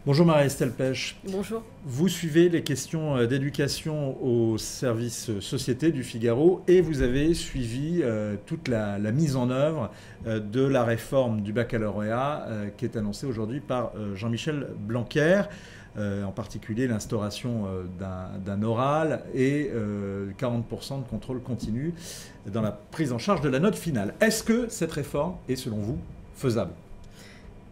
Bonjour Marie-Estelle Pêche. Bonjour. Vous suivez les questions d'éducation au service société du Figaro et vous avez suivi toute la mise en œuvre de la réforme du baccalauréat qui est annoncée aujourd'hui par Jean-Michel Blanquer, en particulier l'instauration d'un oral et 40% de contrôle continu dans la prise en charge de la note finale. Est-ce que cette réforme est selon vous faisable ?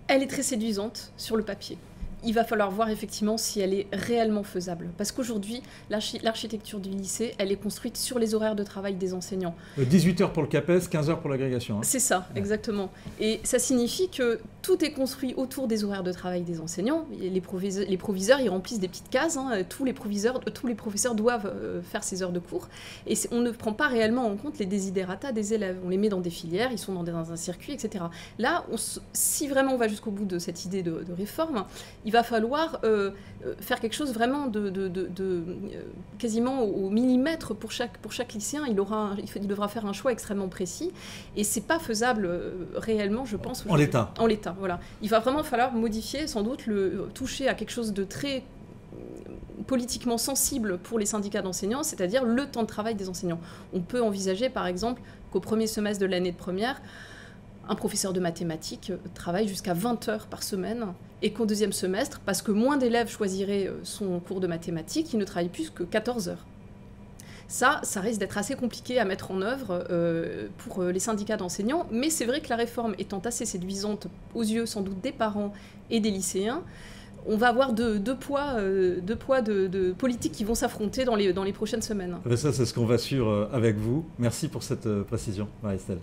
Elle est très séduisante sur le papier. Il va falloir voir effectivement si elle est réellement faisable. Parce qu'aujourd'hui, l'architecture du lycée, elle est construite sur les horaires de travail des enseignants. 18 heures pour le CAPES, 15 heures pour l'agrégation. C'est ça, exactement. Et ça signifie que tout est construit autour des horaires de travail des enseignants. Les proviseurs, ils remplissent des petites cases. Tous les professeurs doivent faire ces heures de cours. Et on ne prend pas réellement en compte les desiderata des élèves. On les met dans des filières, ils sont dans un circuit, etc. Là, si vraiment on va jusqu'au bout de cette idée de réforme, il va falloir faire quelque chose vraiment quasiment au millimètre pour chaque lycéen. Il devra faire un choix extrêmement précis et c'est pas faisable réellement, je pense. En l'état. En l'état, voilà. Il va vraiment falloir modifier, sans doute, toucher à quelque chose de très politiquement sensible pour les syndicats d'enseignants, c'est-à-dire le temps de travail des enseignants. On peut envisager, par exemple, qu'au premier semestre de l'année de première, un professeur de mathématiques travaille jusqu'à 20 heures par semaine et qu'au deuxième semestre, parce que moins d'élèves choisiraient son cours de mathématiques, il ne travaille plus que 14 heures. Ça risque d'être assez compliqué à mettre en œuvre pour les syndicats d'enseignants, mais c'est vrai que la réforme étant assez séduisante aux yeux sans doute des parents et des lycéens, on va avoir deux poids de politiques qui vont s'affronter dans les prochaines semaines. Ça, c'est ce qu'on va suivre avec vous. Merci pour cette précision, Marie-Estelle.